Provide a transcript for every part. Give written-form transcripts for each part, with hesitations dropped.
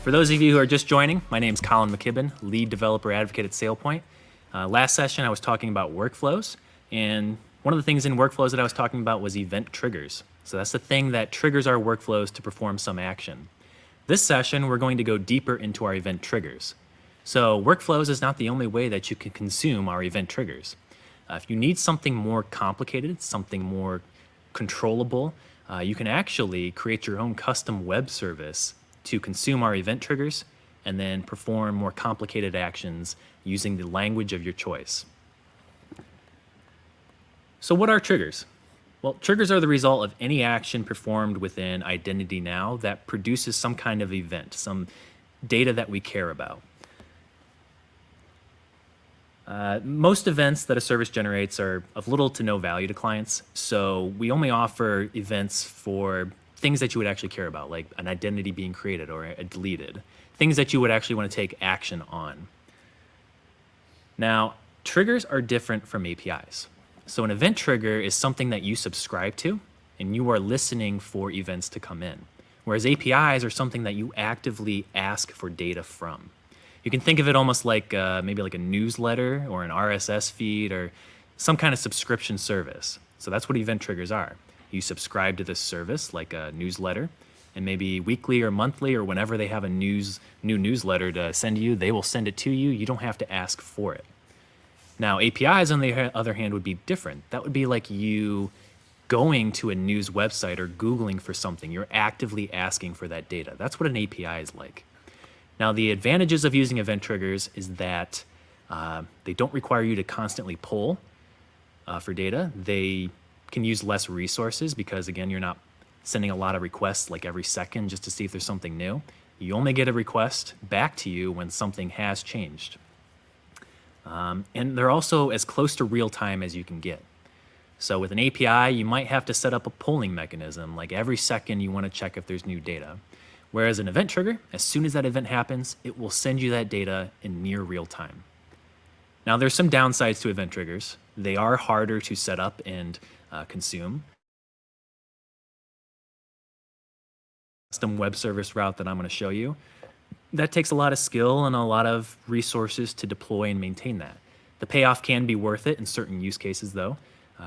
For those of you who are just joining, my name is Colin McKibben, lead developer advocate at SailPoint. Last session, I was talking about workflows, and one of the things in workflows that I was talking about was event triggers. So that's the thing that triggers our workflows to perform some action. This session, we're going to go deeper into our event triggers. So workflows is not the only way that you can consume our event triggers. If you need something more complicated, something more controllable, you can actually create your own custom web service to consume our event triggers and then perform more complicated actions using the language of your choice. So what are triggers? Well, triggers are the result of any action performed within IdentityNow that produces some kind of event, some data that we care about. Most events that a service generates are of little to no value to clients, so we only offer events for things that you would actually care about, like an identity being created or deleted, things that you would actually want to take action on. Now, triggers are different from APIs. So an event trigger is something that you subscribe to, and you are listening for events to come in, whereas APIs are something that you actively ask for data from. You can think of it almost like maybe like a newsletter or an RSS feed or some kind of subscription service. So that's what event triggers are. You subscribe to this service like a newsletter, and maybe weekly or monthly or whenever they have a new newsletter to send you, they will send it to you. You don't have to ask for it. Now, APIs, on the other hand, would be different. That would be like you going to a news website or Googling for something. You're actively asking for that data. That's what an API is like. Now, the advantages of using event triggers is that they don't require you to constantly pull for data. They can use less resources because, again, you're not sending a lot of requests like every second just to see if there's something new. You only get a request back to you when something has changed. And they're also as close to real time as you can get. So with an API, you might have to set up a polling mechanism, like every second you want to check if there's new data. Whereas an event trigger, as soon as that event happens, it will send you that data in near real time. Now, there's some downsides to event triggers. They are harder to set up and consume. Custom web service route that I'm going to show you, that takes a lot of skill and a lot of resources to deploy and maintain that. The payoff can be worth it in certain use cases, though,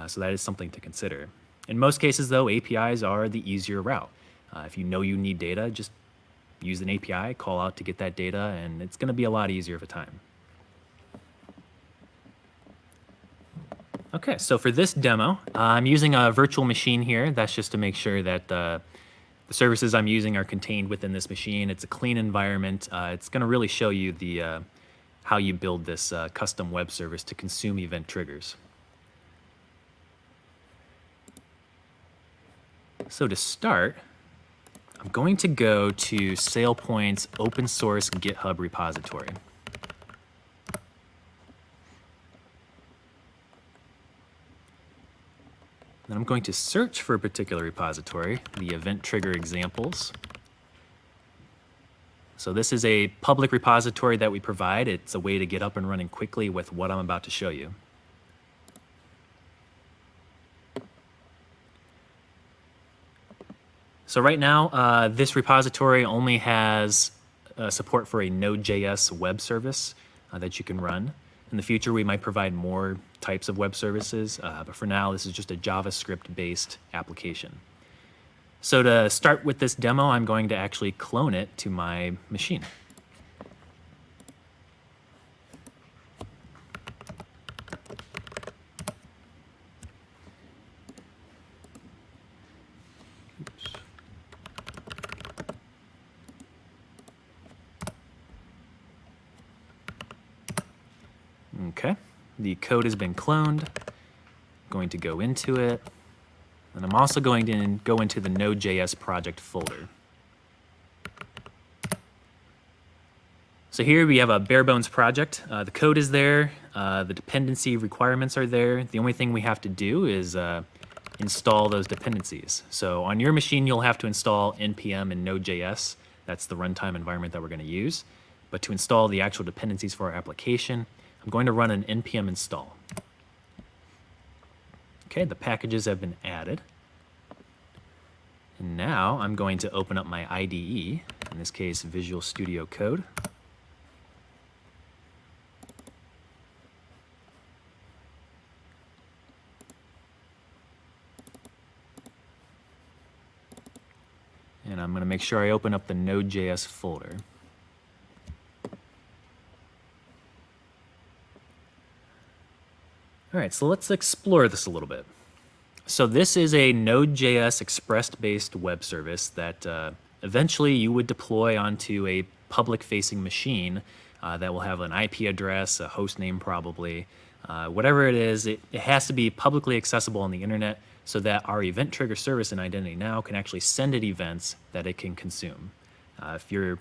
so that is something to consider. In most cases, though, APIs are the easier route. If you know you need data, just use an API, call out to get that data, and it's going to be a lot easier of a time. Okay, so for this demo, I'm using a virtual machine here. That's just to make sure that the services I'm using are contained within this machine. It's a clean environment. It's going to really show you the how you build this custom web service to consume event triggers. So to start, I'm going to go to SailPoint's open source GitHub repository. Then I'm going to search for a particular repository, the event trigger examples. So this is a public repository that we provide. It's a way to get up and running quickly with what I'm about to show you. So right now, this repository only has support for a Node.js web service that you can run. In the future, we might provide more types of web services, but for now, this is just a JavaScript-based application. So to start with this demo, I'm going to actually clone it to my machine. Okay, the code has been cloned. I'm going to go into it. And I'm also going to go into the Node.js project folder. So here we have a bare bones project. The code is there. The dependency requirements are there. The only thing we have to do is install those dependencies. So on your machine, you'll have to install npm and Node.js. That's the runtime environment that we're going to use. But to install the actual dependencies for our application, I'm going to run an npm install. Okay, the packages have been added. And now I'm going to open up my IDE, in this case, Visual Studio Code. And I'm going to make sure I open up the Node.js folder. All right, so let's explore this a little bit. So this is a Node.js Express-based web service that eventually you would deploy onto a public-facing machine that will have an IP address, a host name probably, whatever it is. It has to be publicly accessible on the internet so that our event trigger service in IdentityNow can actually send it events that it can consume. If you're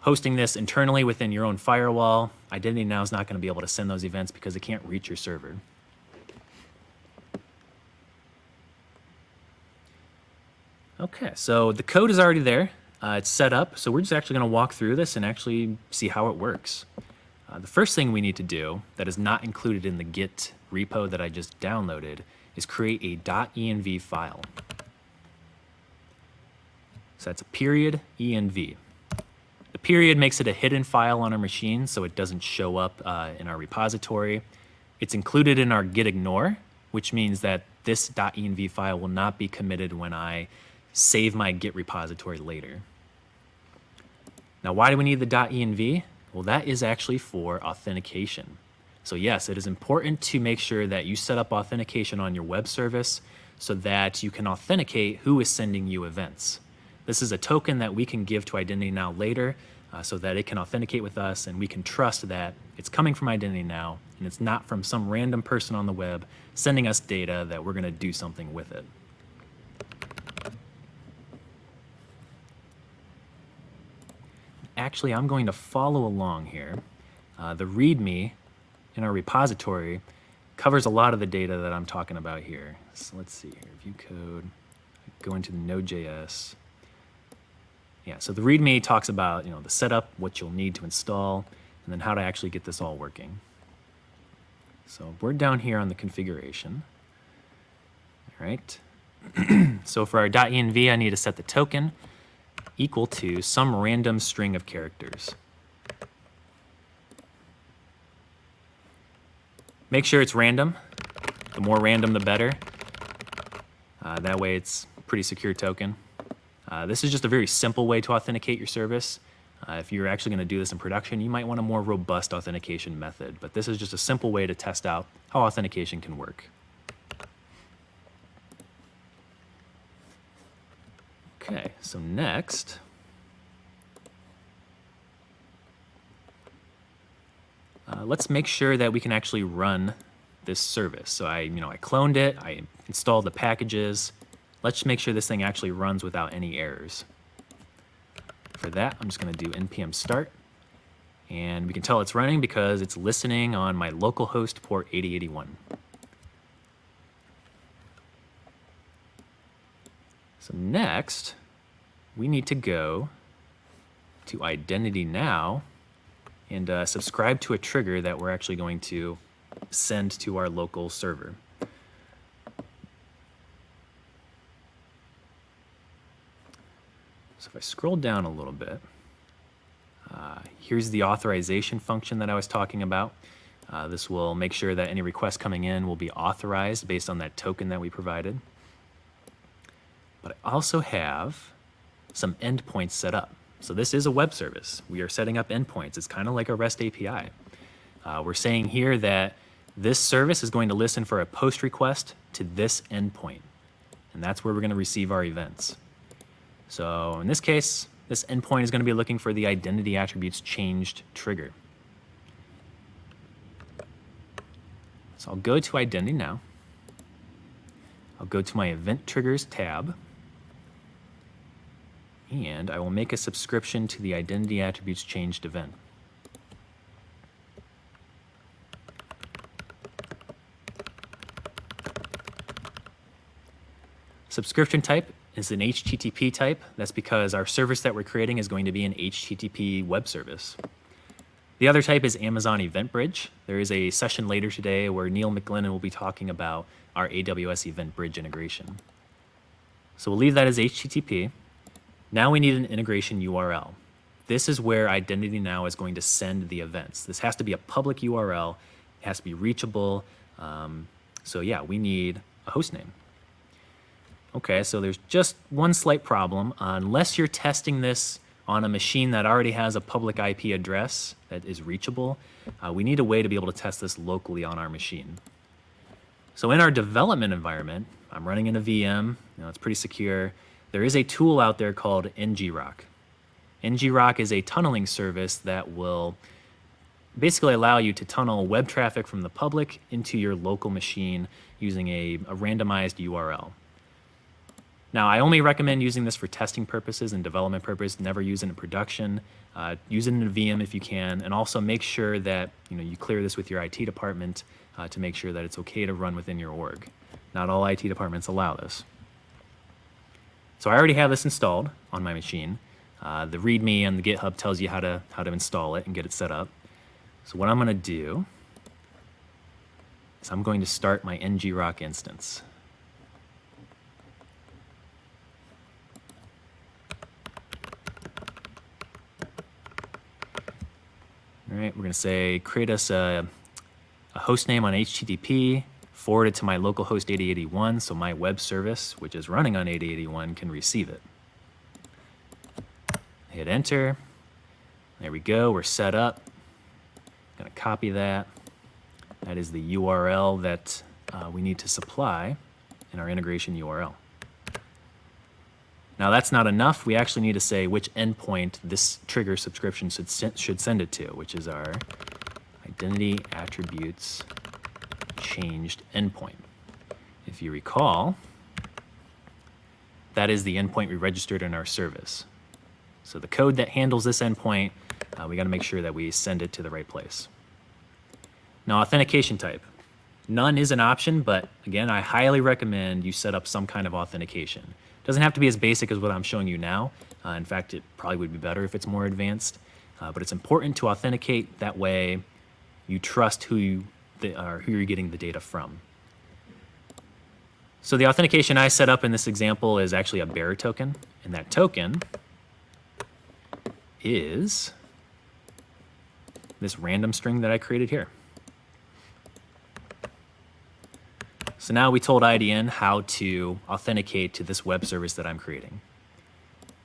hosting this internally within your own firewall, IdentityNow is not going to be able to send those events because it can't reach your server. Okay, so the code is already there. It's set up, so we're just actually going to walk through this and actually see how it works. The first thing we need to do that is not included in the Git repo that I just downloaded is create a .env file. So that's a period env. The period makes it a hidden file on our machine, so it doesn't show up in our repository. It's included in our git ignore, which means that this .env file will not be committed when I save my Git repository later. Now, why do we need the .env? Well, that is actually for authentication. So yes, it is important to make sure that you set up authentication on your web service so that you can authenticate who is sending you events. This is a token that we can give to IdentityNow later so that it can authenticate with us and we can trust that it's coming from IdentityNow and it's not from some random person on the web sending us data that we're going to do something with it. Actually, I'm going to follow along here. The README in our repository covers a lot of the data that I'm talking about here. So let's see here, view code, go into the Node.js. Yeah, so the README talks about the setup, what you'll need to install, and then how to actually get this all working. So we're down here on the configuration. All right. So for our .env, I need to set the token equal to some random string of characters. Make sure it's random. The more random, the better. That way it's a pretty secure token. This is just a very simple way to authenticate your service. If you're actually going to do this in production, you might want a more robust authentication method, but this is just a simple way to test out how authentication can work. Okay, so next, let's make sure that we can actually run this service. So I cloned it, I installed the packages. Let's make sure this thing actually runs without any errors. For that, I'm just going to do npm start, and we can tell it's running because it's listening on my localhost port 8081. So next, we need to go to IdentityNow and subscribe to a trigger that we're actually going to send to our local server. So if I scroll down a little bit, here's the authorization function that I was talking about. This will make sure that any requests coming in will be authorized based on that token that we provided. But I also have some endpoints set up. So this is a web service. We are setting up endpoints. It's kind of like a REST API. We're saying here that this service is going to listen for a post request to this endpoint. And that's where we're going to receive our events. So in this case, this endpoint is going to be looking for the identity attributes changed trigger. So I'll go to IdentityNow. I'll go to my Event Triggers tab. And I will make a subscription to the identity attributes changed event. Subscription type is an HTTP type. That's because our service that we're creating is going to be an HTTP web service. The other type is Amazon Event Bridge. There is a session later today where Neil McGlennon will be talking about our AWS Event Bridge integration. So we'll leave that as HTTP. Now we need an integration URL. This is where IdentityNow is going to send the events. This has to be a public URL. It has to be reachable. So yeah, we need a host name. Okay, so there's just one slight problem. Unless you're testing this on a machine that already has a public IP address that is reachable, we need a way to be able to test this locally on our machine. So in our development environment, I'm running in a VM, it's pretty secure. There is a tool out there called ngrok. ngrok is a tunneling service that will basically allow you to tunnel web traffic from the public into your local machine using a randomized URL. Now, I only recommend using this for testing purposes and development purposes. Never use it in production. Use it in a VM if you can, and also make sure that you clear this with your IT department to make sure that it's okay to run within your org. Not all IT departments allow this. So I already have this installed on my machine. The README and the GitHub tells you how to install it and get it set up. So what I'm going to do is I'm going to start my ngrok instance. All right, we're going to say create us a host name on HTTP, forward it to my localhost 8081 so my web service, which is running on 8081, can receive it. Hit enter. There we go, we're set up. I'm going to copy that. That is the URL that we need to supply in our integration URL. Now that's not enough. We actually need to say which endpoint this trigger subscription should send it to, which is our identity attributes changed endpoint. If you recall, that is the endpoint we registered in our service. So the code that handles this endpoint, we got to make sure that we send it to the right place. Now, authentication type. None is an option, but again, I highly recommend you set up some kind of authentication. Doesn't have to be as basic as what I'm showing you now. In fact, it probably would be better if it's more advanced. But it's important to authenticate. That way, you trust who you're getting the data from. So the authentication I set up in this example is actually a bearer token, and that token is this random string that I created here. So now we told IDN how to authenticate to this web service that I'm creating.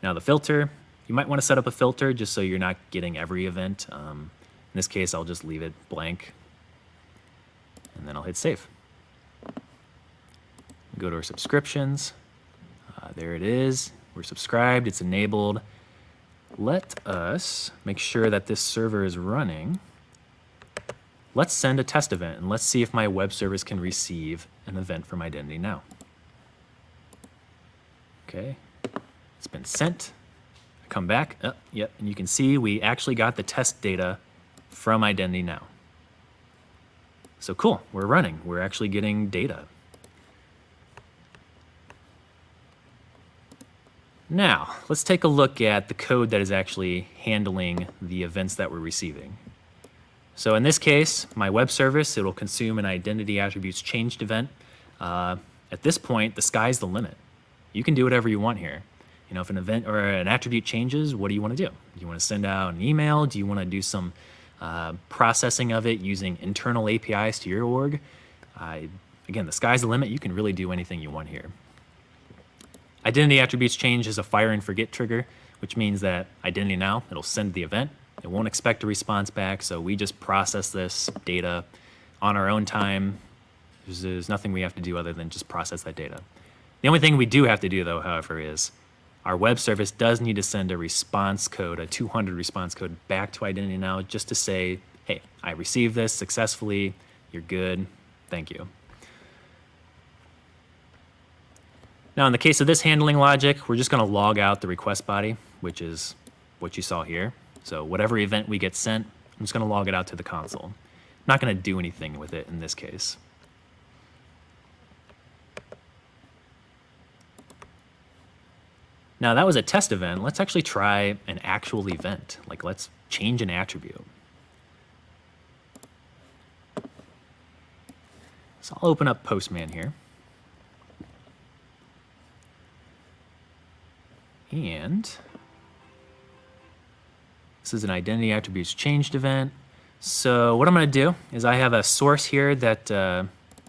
Now the filter, you might want to set up a filter just so you're not getting every event. In this case, I'll just leave it blank, and then I'll hit save. Go to our subscriptions. There it is. We're subscribed. It's enabled. Let us make sure that this server is running. Let's send a test event, and let's see if my web service can receive an event from IdentityNow. Okay, it's been sent. I come back, yep, and you can see we actually got the test data from IdentityNow. So cool, we're running. We're actually getting data. Now, let's take a look at the code that is actually handling the events that we're receiving. So in this case, my web service, it'll consume an identity attributes changed event. At this point, the sky's the limit. You can do whatever you want here. If an event or an attribute changes, what do you want to do? Do you want to send out an email? Do you want to do some processing of it using internal APIs to your org? Again, the sky's the limit. You can really do anything you want here. Identity attributes change is a fire and forget trigger, which means that IdentityNow, it'll send the event. It won't expect a response back, so we just process this data on our own time. There's nothing we have to do other than just process that data. The only thing we do have to do, though, however, is our web service does need to send a response code, a 200 response code, back to IdentityNow just to say, hey, I received this successfully, you're good, thank you. Now, in the case of this handling logic, we're just going to log out the request body, which is what you saw here. So whatever event we get sent, I'm just going to log it out to the console. I'm not going to do anything with it in this case. Now that was a test event. Let's actually try an actual event. Like let's change an attribute. So I'll open up Postman here. And this is an identity attributes changed event. So what I'm going to do is I have a source here that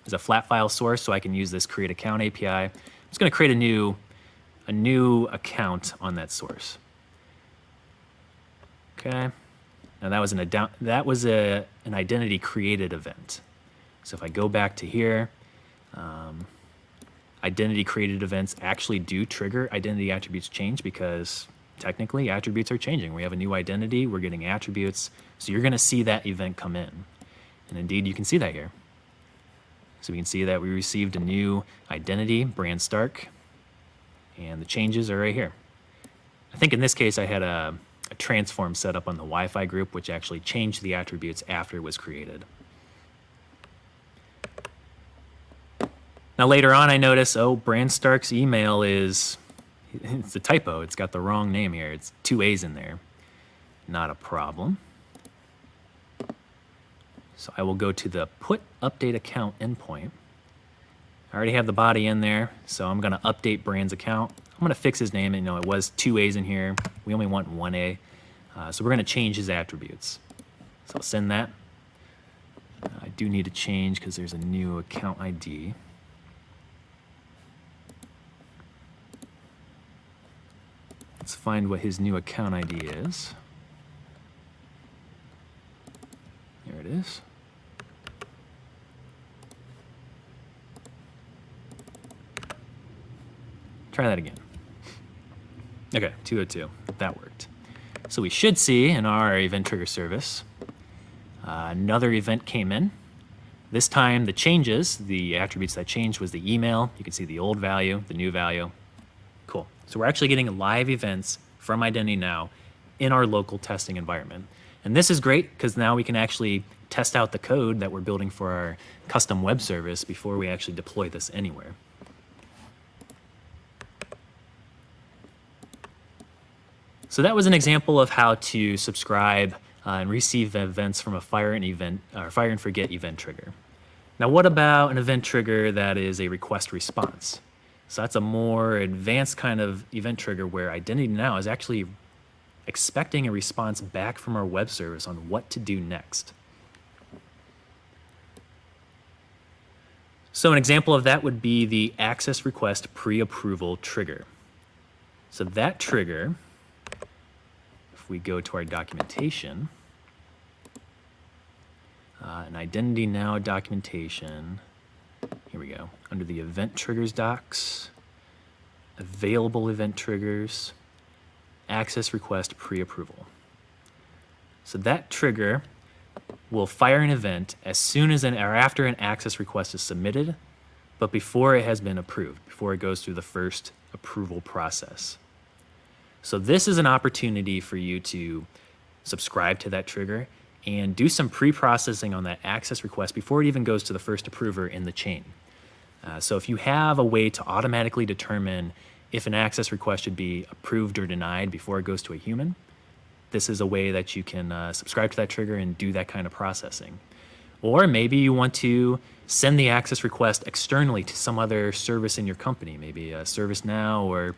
is a flat file source, so I can use this create account API. I'm just going to create a new account on that source. Okay. Now that was an identity created event. So if I go back to here, identity created events actually do trigger identity attributes change because technically attributes are changing. We have a new identity, we're getting attributes. So you're going to see that event come in. And indeed, you can see that here. So we can see that we received a new identity, brand Stark, and the changes are right here. I think in this case, I had a transform set up on the Wi-Fi group, which actually changed the attributes after it was created. Now later on, I notice, oh, brand Stark's email it's a typo. It's got the wrong name here. It's 2 A's in there. Not a problem. So I will go to the put update account endpoint. I already have the body in there, so I'm going to update brand's account. I'm going to fix his name. And, it was 2 A's in here. We only want 1 A. So we're going to change his attributes. So I'll send that. I do need to change because there's a new account ID. Let's find what his new account ID is. There it is. Try that again. Okay, 202. That worked. So we should see in our event trigger service, another event came in. This time the changes, the attributes that changed was the email. You can see the old value, the new value. Cool. So we're actually getting live events from IdentityNow in our local testing environment. And this is great because now we can actually test out the code that we're building for our custom web service before we actually deploy this anywhere. So that was an example of how to subscribe and receive events from a fire and forget event trigger. Now, what about an event trigger that is a request response? So that's a more advanced kind of event trigger where IdentityNow is actually expecting a response back from our web service on what to do next. So an example of that would be the access request pre-approval trigger. So that trigger, if we go to our documentation, an IdentityNow documentation, here we go, under the event triggers docs, available event triggers, access request pre-approval. So that trigger will fire an event as soon as or after an access request is submitted, but before it has been approved, before it goes through the first approval process. So this is an opportunity for you to subscribe to that trigger and do some pre-processing on that access request before it even goes to the first approver in the chain. So if you have a way to automatically determine if an access request should be approved or denied before it goes to a human, this is a way that you can subscribe to that trigger and do that kind of processing. Or maybe you want to send the access request externally to some other service in your company, maybe a ServiceNow or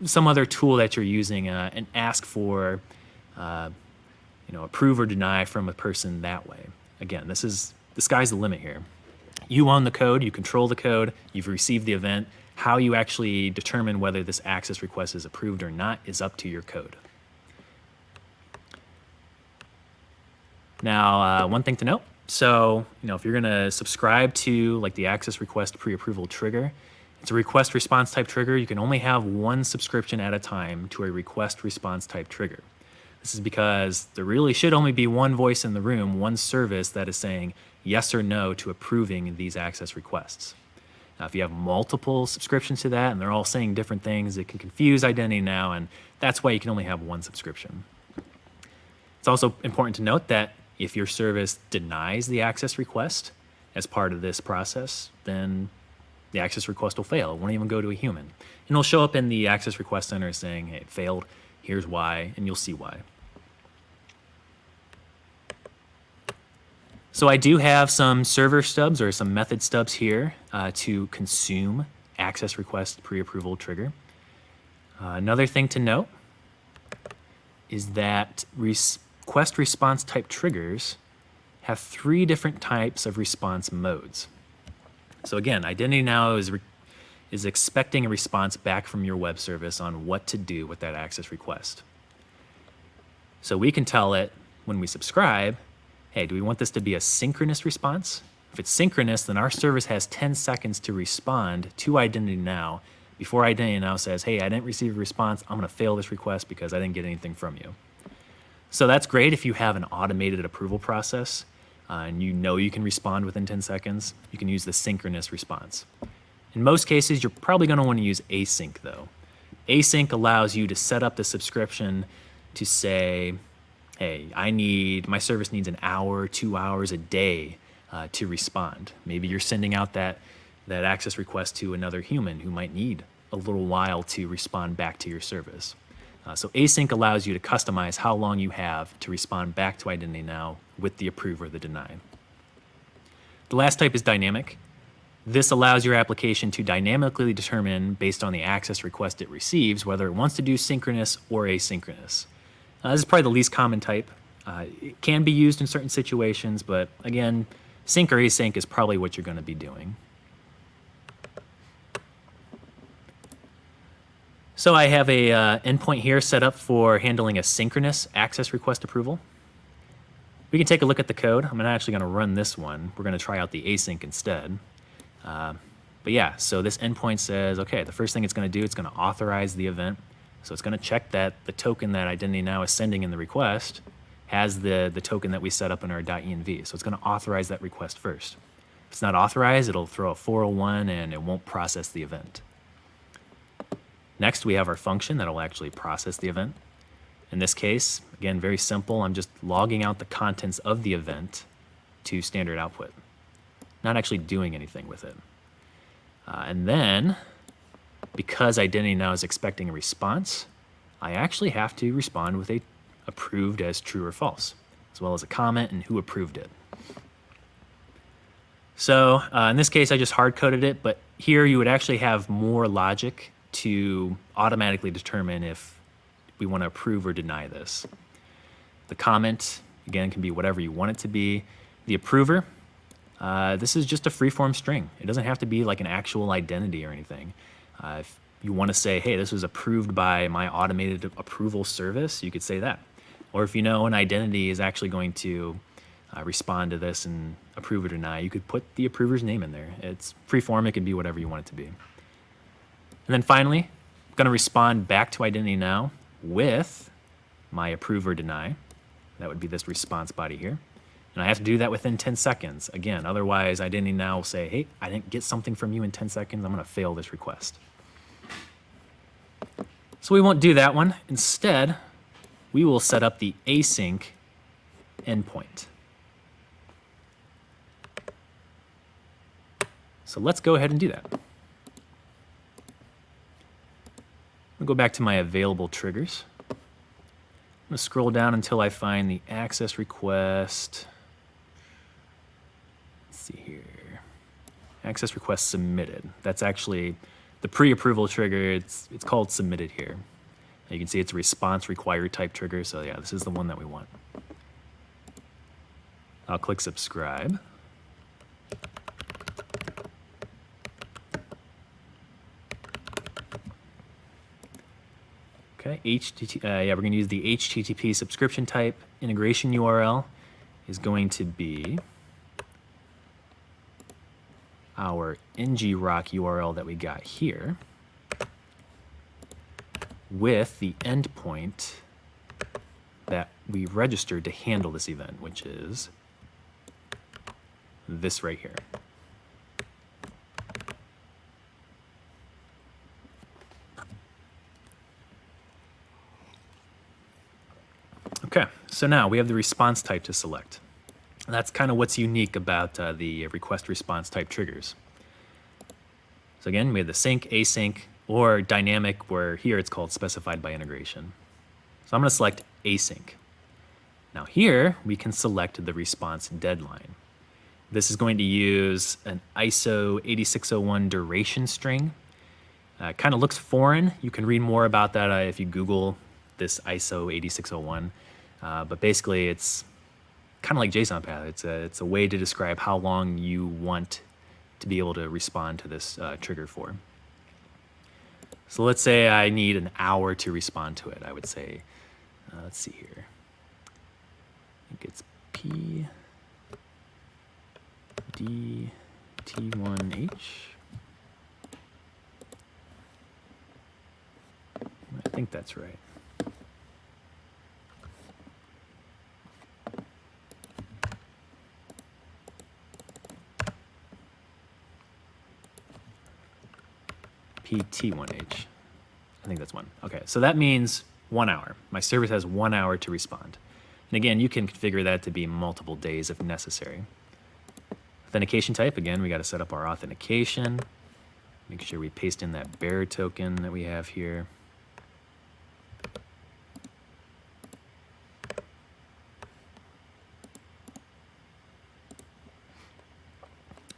some other tool that you're using, and ask for approve or deny from a person that way. Again, the sky's the limit here. You own the code, you control the code, you've received the event. How you actually determine whether this access request is approved or not is up to your code. Now, one thing to note, so if you're gonna subscribe to like the access request pre-approval trigger, it's a request response type trigger. You can only have one subscription at a time to a request response type trigger. This is because there really should only be one voice in the room, one service that is saying yes or no to approving these access requests. Now, if you have multiple subscriptions to that and they're all saying different things, it can confuse IdentityNow, and that's why you can only have one subscription. It's also important to note that if your service denies the access request as part of this process, then the access request will fail. It won't even go to a human. And it'll show up in the access request center saying, hey, it failed, here's why, and you'll see why. So I do have some server stubs or some method stubs here to consume access request pre-approval trigger. Another thing to note is that request response type triggers have 3 different types of response modes. So again, IdentityNow is expecting a response back from your web service on what to do with that access request. So we can tell it when we subscribe, hey, do we want this to be a synchronous response? If it's synchronous, then our service has 10 seconds to respond to IdentityNow before IdentityNow says, hey, I didn't receive a response, I'm gonna fail this request because I didn't get anything from you. So that's great if you have an automated approval process and you know you can respond within 10 seconds, you can use the synchronous response. In most cases, you're probably gonna wanna use async though. Async allows you to set up the subscription to say, hey, my service needs an hour, 2 hours a day to respond. Maybe you're sending out that access request to another human who might need a little while to respond back to your service. So async allows you to customize how long you have to respond back to IdentityNow with the approve or the deny. The last type is dynamic. This allows your application to dynamically determine, based on the access request it receives, whether it wants to do synchronous or asynchronous. This is probably the least common type. It can be used in certain situations, but again, sync or async is probably what you're going to be doing. So I have a endpoint here set up for handling a synchronous access request approval. We can take a look at the code. I'm actually going to run this one. We're going to try out the async instead. But yeah, so this endpoint says, okay, the first thing it's going to do, it's going to authorize the event. So it's going to check that the token that IdentityNow is sending in the request has the token that we set up in our .env. So it's going to authorize that request first. If it's not authorized, it'll throw a 401 and it won't process the event. Next, we have our function that'll actually process the event. In this case, again, very simple. I'm just logging out the contents of the event to standard output, not actually doing anything with it. And then, because IdentityNow is expecting a response, I actually have to respond with a approved as true or false, as well as a comment and who approved it. So in this case, I just hard-coded it, but here you would actually have more logic to automatically determine if we want to approve or deny this. The comment, again, can be whatever you want it to be. The approver, this is just a free-form string. It doesn't have to be like an actual identity or anything. If you want to say, hey, this was approved by my automated approval service, you could say that. Or if you know an identity is actually going to respond to this and approve or deny, you could put the approver's name in there. It's free-form. It can be whatever you want it to be. And then finally, I'm going to respond back to IdentityNow with my approve or deny. That would be this response body here. And I have to do that within 10 seconds. Again, otherwise IdentityNow will say, hey, I didn't get something from you in 10 seconds. I'm going to fail this request. So we won't do that one. Instead, we will set up the async endpoint. So let's go ahead and do that. I'll go back to my available triggers. I'm going to scroll down until I find the access request. Let's see here. Access request submitted. That's actually the pre-approval trigger. It's called submitted here. You can see it's a response required type trigger. So yeah, this is the one that we want. I'll click subscribe. Okay, we're going to use the HTTP subscription type. Integration URL is going to be our ngrok URL that we got here with the endpoint that we registered to handle this event, which is this right here. Okay, so now we have the response type to select. And that's kind of what's unique about the request response type triggers. So again, we have the sync, async, or dynamic, where here it's called specified by integration. So I'm going to select async. Now here we can select the response deadline. This is going to use an ISO 8601 duration string. Kind of looks foreign. You can read more about that if you Google this ISO 8601. But basically, it's kind of like JSON path. It's a way to describe how long you want to be able to respond to this trigger for. So let's say I need an hour to respond to it. I would say, let's see here. I think it's PDT1H. I think that's right. PT1H. I think that's one. Okay, so that means 1 hour. My service has 1 hour to respond. And again, you can configure that to be multiple days if necessary. Authentication type, again, we got to set up our authentication. Make sure we paste in that bearer token that we have here.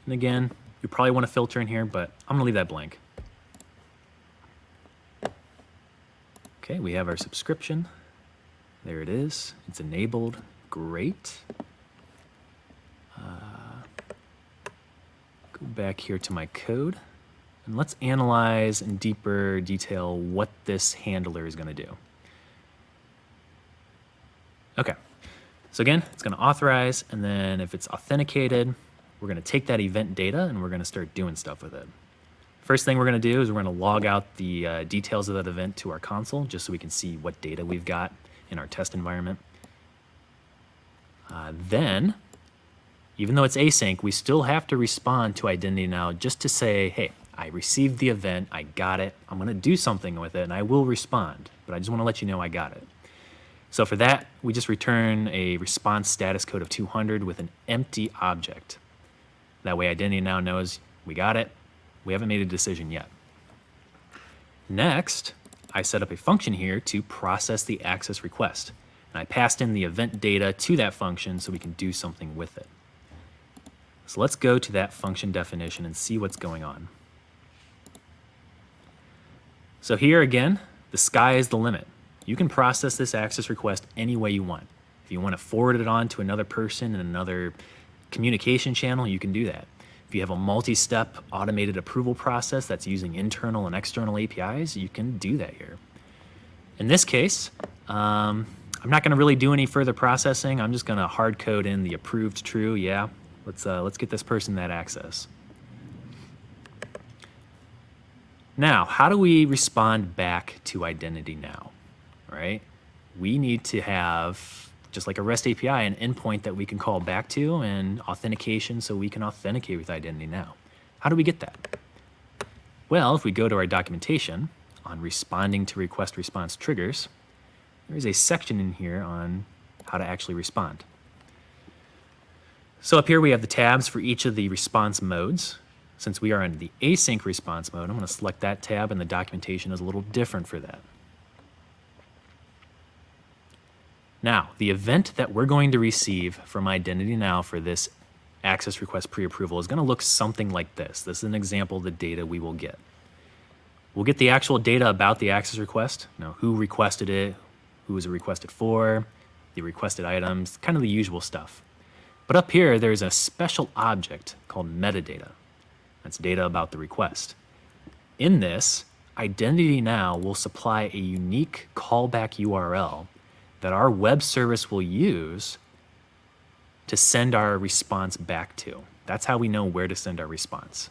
And again, you probably want to filter in here, but I'm gonna leave that blank. Okay, we have our subscription. There it is. It's enabled. Great. Go back here to my code, and let's analyze in deeper detail what this handler is going to do. Okay, so again, it's going to authorize, and then if it's authenticated, we're going to take that event data and we're going to start doing stuff with it. First thing we're going to do is we're going to log out the details of that event to our console just so we can see what data we've got in our test environment. Then, even though it's async, we still have to respond to IdentityNow just to say, hey, I received the event, I got it, I'm going to do something with it, and I will respond, but I just want to let you know I got it. So for that, we just return a response status code of 200 with an empty object. That way IdentityNow knows we got it. We haven't made a decision yet. Next, I set up a function here to process the access request. And I passed in the event data to that function so we can do something with it. So let's go to that function definition and see what's going on. So here again, the sky is the limit. You can process this access request any way you want. If you want to forward it on to another person in another communication channel, you can do that. If you have a multi-step automated approval process that's using internal and external APIs, you can do that here. In this case, I'm not going to really do any further processing. I'm just going to hard code in the approved true. Yeah, let's get this person that access. Now, how do we respond back to IdentityNow? Right? We need to have, just like a REST API, an endpoint that we can call back to and authentication so we can authenticate with IdentityNow. How do we get that? Well, if we go to our documentation on responding to request response triggers, there's a section in here on how to actually respond. So up here we have the tabs for each of the response modes. Since we are in the async response mode, I'm going to select that tab, and the documentation is a little different for that. Now, the event that we're going to receive from IdentityNow for this access request pre-approval is going to look something like this. This is an example of the data we will get. We'll get the actual data about the access request, who requested it, who was it requested for, the requested items, kind of the usual stuff. But up here, there's a special object called metadata. That's data about the request. In this, IdentityNow will supply a unique callback URL that our web service will use to send our response back to. That's how we know where to send our response.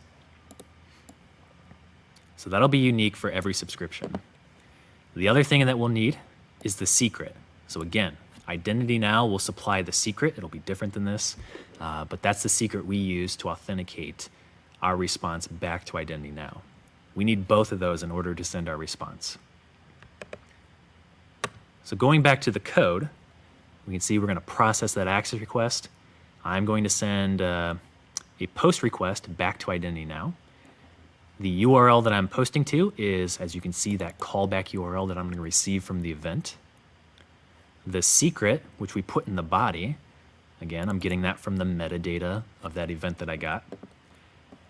So that'll be unique for every subscription. The other thing that we'll need is the secret. So again, IdentityNow will supply the secret. It'll be different than this, but that's the secret we use to authenticate our response back to IdentityNow. We need both of those in order to send our response. So going back to the code, we can see we're going to process that access request. I'm going to send a post request back to IdentityNow. The URL that I'm posting to is, as you can see, that callback URL that I'm going to receive from the event. The secret, which we put in the body, again, I'm getting that from the metadata of that event that I got.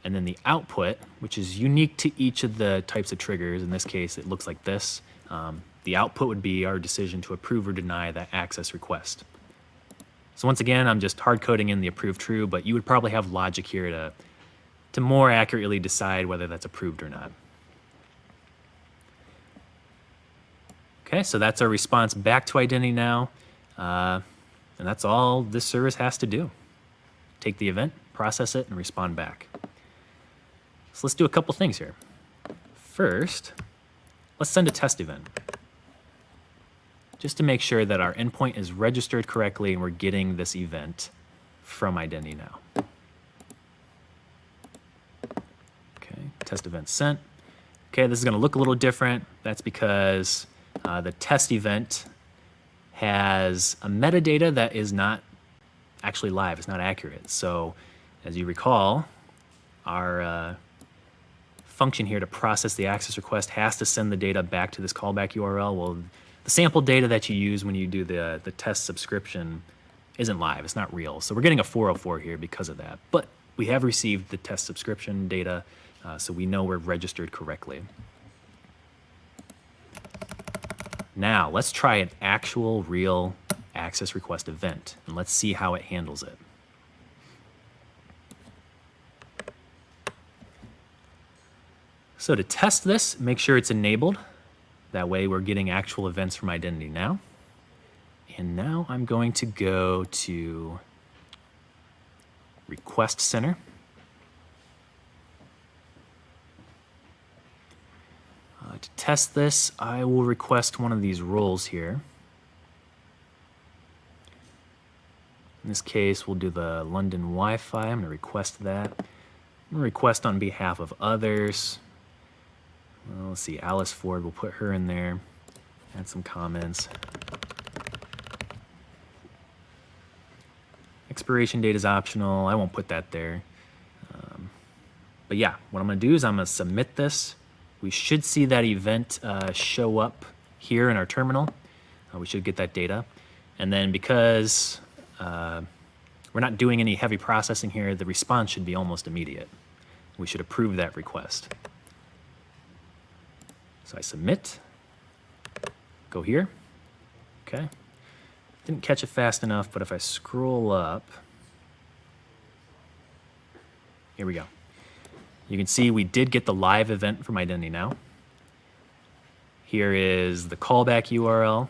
And then the output, which is unique to each of the types of triggers. In this case, it looks like this. The output would be our decision to approve or deny that access request. So once again, I'm just hard coding in the approve true, but you would probably have logic here to more accurately decide whether that's approved or not. Okay, so that's our response back to IdentityNow. And that's all this service has to do. Take the event, process it, and respond back. So let's do a couple things here. First, let's send a test event, just to make sure that our endpoint is registered correctly and we're getting this event from IdentityNow. Okay, test event sent. Okay, this is going to look a little different. That's because the test event has a metadata that is not actually live. It's not accurate. So as you recall, our function here to process the access request has to send the data back to this callback URL. Well, the sample data that you use when you do the test subscription isn't live. It's not real. So we're getting a 404 here because of that. But we have received the test subscription data, so we know we're registered correctly. Now, let's try an actual real access request event, and let's see how it handles it. So to test this, make sure it's enabled. That way we're getting actual events from IdentityNow. And now I'm going to go to Request Center. To test this, I will request one of these roles here. In this case, we'll do the London Wi-Fi. I'm going to request that. I'm going to request on behalf of others. Well, let's see, Alice Ford, we'll put her in there. Add some comments. Expiration date is optional. I won't put that there. But yeah, what I'm going to do is I'm going to submit this. We should see that event show up here in our terminal. We should get that data. And then because we're not doing any heavy processing here, the response should be almost immediate. We should approve that request. So I submit, go here, okay. Didn't catch it fast enough, but if I scroll up, here we go. You can see we did get the live event from IdentityNow. Here is the callback URL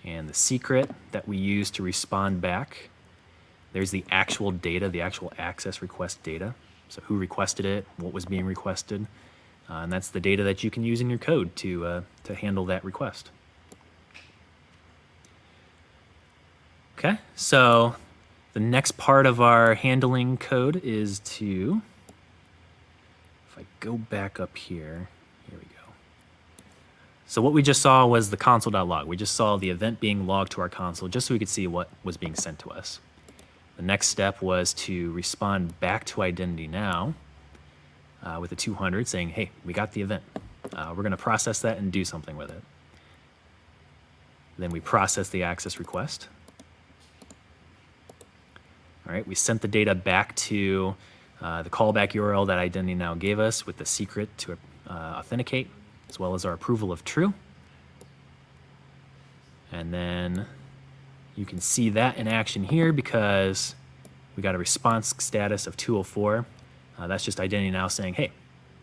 and the secret that we use to respond back. There's the actual data, the actual access request data. So who requested it, what was being requested. And that's the data that you can use in your code to handle that request. Okay, so the next part of our handling code is to, if I go back up here, here we go. So what we just saw was the console.log. We just saw the event being logged to our console just so we could see what was being sent to us. The next step was to respond back to IdentityNow with a 200 saying, hey, we got the event. We're going to process that and do something with it. Then we process the access request. All right, we sent the data back to the callback URL that IdentityNow gave us with the secret to authenticate, as well as our approval of true. And then you can see that in action here because we got a response status of 204. That's just IdentityNow saying, hey,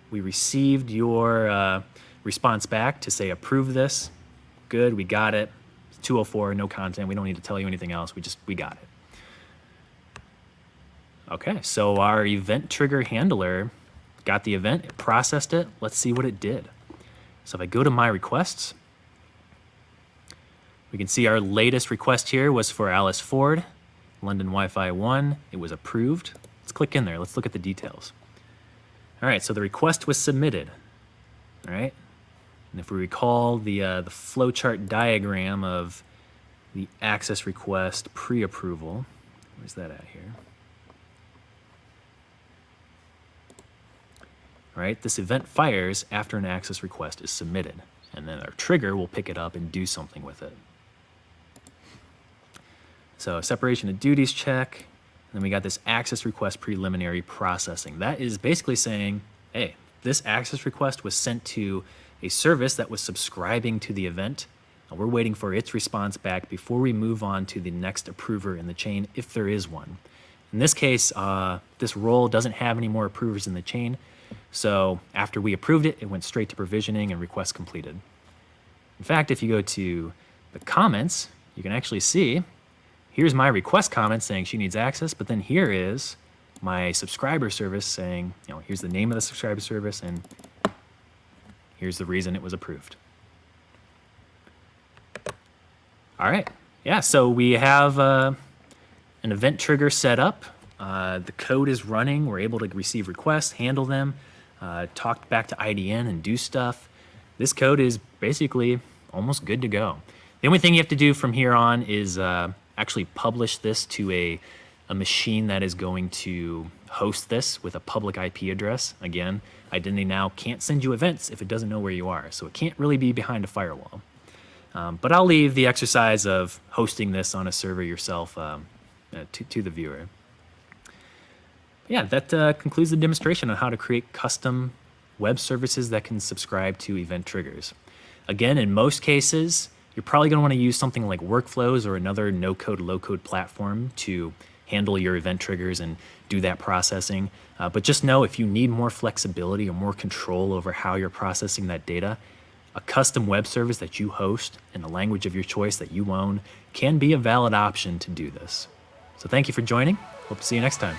we received your response back to say approve this. Good, we got it. It's 204, no content. We don't need to tell you anything else. We got it. Okay, so our event trigger handler got the event, it processed it. Let's see what it did. So if I go to my requests, we can see our latest request here was for Alice Ford, London Wi-Fi 1. It was approved. Let's click in there. Let's look at the details. All right, so the request was submitted. All right, and if we recall the flowchart diagram of the access request pre-approval, where's that at here? All right, this event fires after an access request is submitted, and then our trigger will pick it up and do something with it. So separation of duties check, and then we got this access request preliminary processing. That is basically saying, hey, this access request was sent to a service that was subscribing to the event. And we're waiting for its response back before we move on to the next approver in the chain, if there is one. In this case, this role doesn't have any more approvers in the chain. So after we approved it, it went straight to provisioning and request completed. In fact, if you go to the comments, you can actually see, here's my request comment saying she needs access, but then here is my subscriber service saying, here's the name of the subscriber service and here's the reason it was approved. All right, yeah, so we have an event trigger set up. The code is running. We're able to receive requests, handle them, talk back to IDN and do stuff. This code is basically almost good to go. The only thing you have to do from here on is actually publish this to a machine that is going to host this with a public IP address. Again, IdentityNow can't send you events if it doesn't know where you are, so it can't really be behind a firewall. But I'll leave the exercise of hosting this on a server yourself to the viewer. Yeah, that concludes the demonstration on how to create custom web services that can subscribe to event triggers. Again, in most cases, you're probably going to want to use something like Workflows or another no-code, low-code platform to handle your event triggers and do that processing. But just know if you need more flexibility or more control over how you're processing that data, a custom web service that you host in a language of your choice that you own can be a valid option to do this. So thank you for joining. Hope to see you next time.